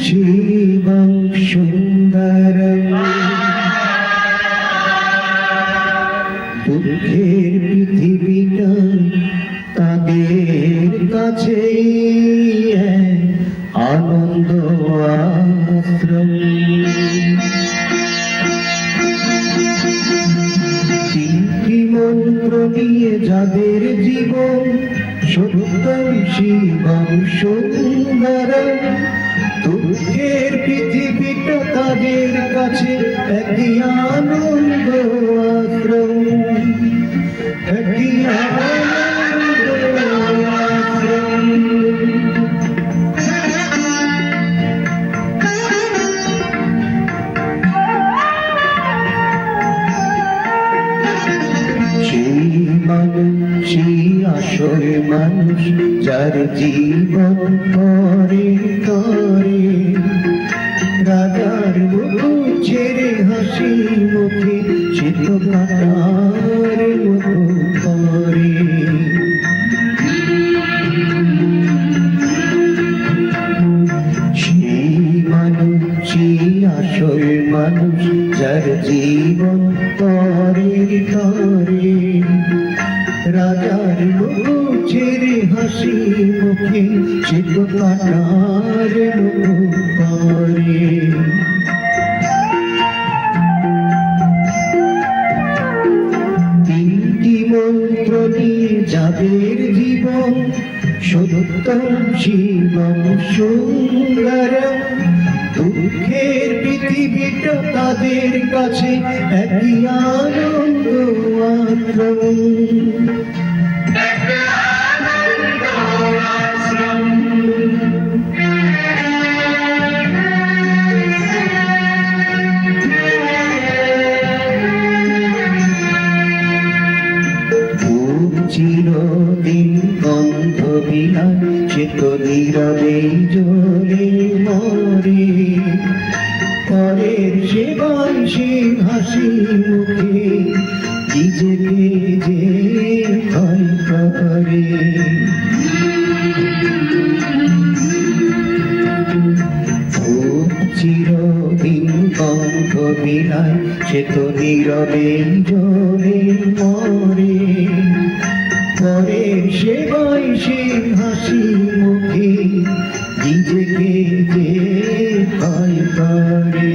শিবং সুন্দরম দুঃখের পৃথিবীটা তাদের কাছে আনন্দ আশ্রম। তিনটি মন্ত্র নিয়ে যাদের জীবন সত্যম শিবং সুন্দরম দুঃখের পৃথিবীটা তাদের কাছে একই আনন্দ আশ্রম, একই আনন্দ আশ্রম। সেই আসল মানুষ যার জীবন করে করে রাজার মুখ ছেড়ে হাসি মুখে সে তো কাটার মতো করে। সেই মানুষ সেই আসল মানুষ যার জীবন করে করে রাজার মুখ ছেড়ে হাসি মুখে সে তো কাটার মুখ করে। তিনটি মন্ত্র নিয়ে যাদের জীবন সত্যম শিবং সুন্দরম দুঃখের পৃথিবীটা তাদের কাছে একই আনন্দ আশ্রম, চিরদিন গন্ধ বিলায় সে তো নীরবে জ্বলে মরে পরের সেবায় সে হাসি মুখে নিজেকে যে ভয় করে। চিরদিন গন্ধ বিলায় সে তো নীরবে জ্বলে মরে পরের সেবায় সে হাসি মুখে নিজেকে যে ভয় করে।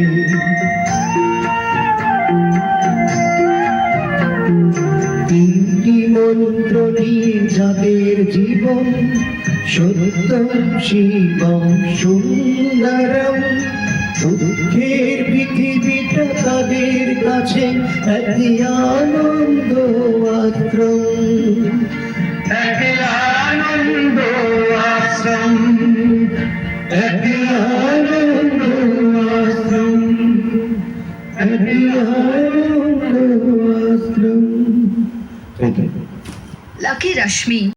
তিনটি মন্ত্র নিয়ে যাদের জীবন সত্যম শিবং সুন্দরম দুঃখের পৃথিবীটা তাদের কাছে একই আনন্দ আশ্রম, একই আনন্দ আশ্রম, একই আনন্দ আশ্রম, একই আনন্দ আশ্রম। Lucky Rashmi।